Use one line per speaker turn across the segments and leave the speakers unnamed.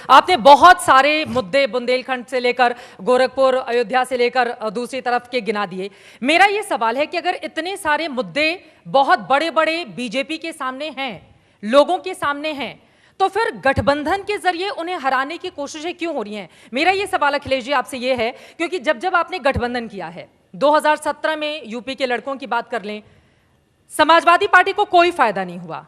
आपने बहुत सारे मुद्दे बुंदेलखंड से लेकर गोरखपुर, अयोध्या से लेकर दूसरी तरफ के गिना दिए। मेरा यह सवाल है कि अगर इतने सारे मुद्दे बहुत बड़े-बड़े बीजेपी के सामने हैं, लोगों के सामने हैं, तो फिर गठबंधन के जरिए उन्हें हराने की कोशिशें क्यों हो रही हैं? मेरा यह सवाल अखिलेश जी आपसे यह है, क्योंकि जब आपने गठबंधन किया है, 2017 में यूपी के लड़कों की बात कर लें, समाजवादी पार्टी को कोई फायदा नहीं हुआ।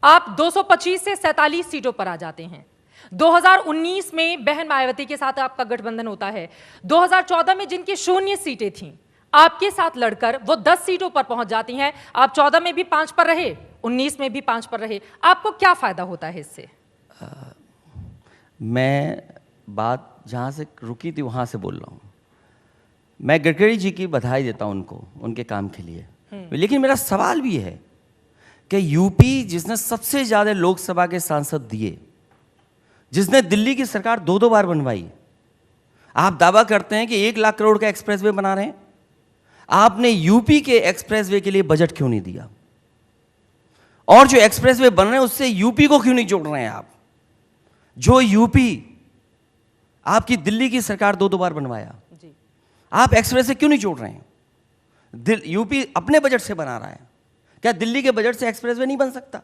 आप 225 से 47 सीटों पर आ जाते हैं। 2019 में बहन मायावती के साथ आपका गठबंधन होता है। 2014 में जिनकी 0 सीटें थीं, आपके साथ लड़कर वो 10 सीटों पर पहुंच जाती हैं। आप 14 में भी 5 पर रहे, 19 में भी 5 पर रहे। आपको क्या फायदा होता है इससे?
मैं बात जहां से रुकी थी वहां से बोल रहा हूं। मैं गडकरी जी की बधाई देता हूं उनको, उनके काम के लिए। लेकिन मेरा सवाल भी है कि यूपी जिसने सबसे ज्यादा लोकसभा के सांसद दिए, जिसने दिल्ली की सरकार 2-2 बार बनवाई, आप दावा करते हैं कि 1 लाख करोड़ का एक्सप्रेसवे बना रहे हैं। आपने यूपी के एक्सप्रेसवे के लिए बजट क्यों नहीं दिया? और जो एक्सप्रेसवे बन रहे हैं उससे यूपी को क्यों नहीं जोड़ रहे हैं आप? जो यूपी आपकी दिल्ली की सरकार 2-2 बार बनवाया, आप एक्सप्रेसवे क्यों नहीं जोड़ रहे हैं? यूपी अपने बजट से बना रहा है। क्या दिल्ली के बजट से एक्सप्रेसवे नहीं बन सकता?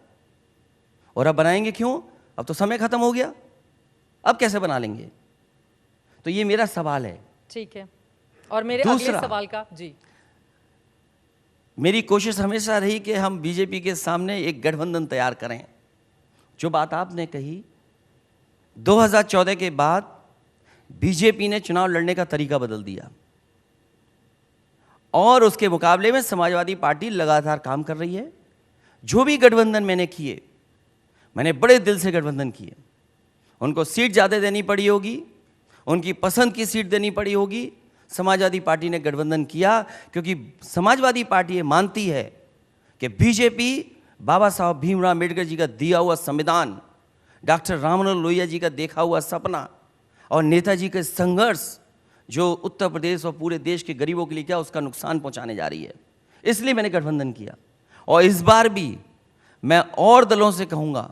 और अब बनाएंगे क्यों? अब तो समय खत्म हो गया, अब कैसे बना लेंगे? तो ये मेरा सवाल है।
ठीक है, और मेरे अगले सवाल का जी,
मेरी कोशिश हमेशा रही कि हम बीजेपी के सामने एक गठबंधन तैयार करें। जो बात आपने कही, 2014 के बाद बीजेपी ने चुनाव लड़ने का तरीका बदल दिया और उसके मुकाबले में समाजवादी पार्टी लगातार काम कर रही है। जो भी गठबंधन मैंने किए, मैंने बड़े दिल से गठबंधन किए। उनको सीट ज़्यादा देनी पड़ी होगी, उनकी पसंद की सीट देनी पड़ी होगी, समाजवादी पार्टी ने गठबंधन किया क्योंकि समाजवादी पार्टी ये मानती है कि बीजेपी बाबा साहब भीमराव अम्बेडकर जी का दिया हुआ संविधान, डॉक्टर राममनोहर लोहिया जी का देखा हुआ सपना और नेताजी के संघर्ष जो उत्तर प्रदेश और पूरे देश के गरीबों के लिए क्या उसका नुकसान पहुंचाने जा रही है। इसलिए मैंने गठबंधन किया और इस बार भी मैं और दलों से कहूँगा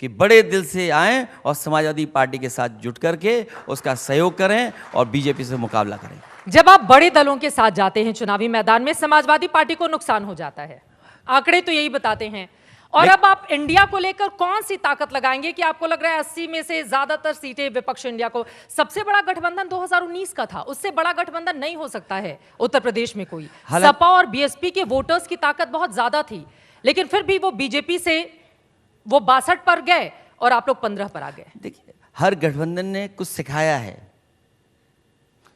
कि बड़े दिल से आएं और समाजवादी पार्टी के साथ जुट करके उसका सहयोग करें और बीजेपी से मुकाबला करें।
जब आप बड़े दलों के साथ जाते हैं चुनावी मैदान में, समाजवादी पार्टी को नुकसान हो जाता है, आंकड़े तो यही बताते हैं। और अब आप इंडिया को लेकर कौन सी ताकत लगाएंगे कि आपको लग रहा है 80 में से ज्यादातर सीटें विपक्ष इंडिया को? सबसे बड़ा गठबंधन 2019 का था, उससे बड़ा गठबंधन नहीं हो सकता है उत्तर प्रदेश में कोई। सपा और बीएसपी के वोटर्स की ताकत बहुत ज्यादा थी, लेकिन फिर भी वो बीजेपी से वो 62 पर गए और आप लोग 15 पर आ गए।
देखिए, हर गठबंधन ने कुछ सिखाया है।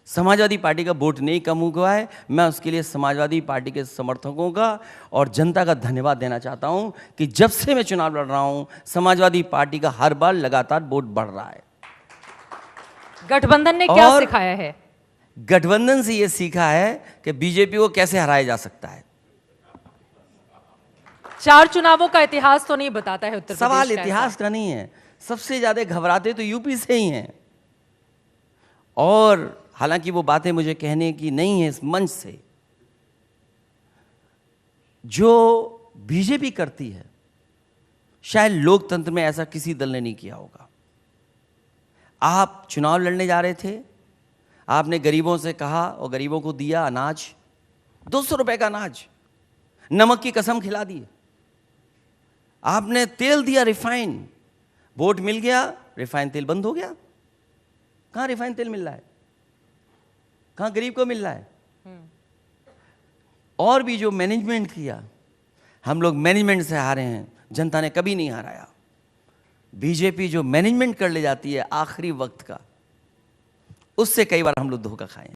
समाजवादी पार्टी का वोट नहीं कम हुआ है। मैं उसके लिए समाजवादी पार्टी के समर्थकों का और जनता का धन्यवाद देना चाहता हूं कि जब से मैं चुनाव लड़ रहा हूं, समाजवादी पार्टी का हर बार लगातार वोट बढ़ रहा है।
गठबंधन ने क्या सिखाया है?
गठबंधन से यह सीखा है कि बीजेपी को कैसे हराया जा सकता है।
4 चुनावों का इतिहास तो नहीं बताता है उत्तर प्रदेश।
सवाल इतिहास का नहीं है, सबसे ज्यादा घबराते तो यूपी से ही हैं। और हालांकि वो बातें मुझे कहने की नहीं है इस मंच से, जो बीजेपी करती है शायद लोकतंत्र में ऐसा किसी दल ने नहीं किया होगा। आप चुनाव लड़ने जा रहे थे, आपने गरीबों से कहा और गरीबों को दिया अनाज, 200 रुपए का अनाज, नमक की कसम खिला दी। आपने तेल दिया रिफाइन, वोट मिल गया, रिफाइन तेल बंद हो गया। कहां रिफाइन तेल मिल रहा है? कहां गरीब को मिल रहा है? और भी जो मैनेजमेंट किया, हम लोग मैनेजमेंट से हारे हैं, जनता ने कभी नहीं हराया। बीजेपी जो मैनेजमेंट कर ले जाती है आखिरी वक्त का, उससे कई बार हम लोग धोखा खाए।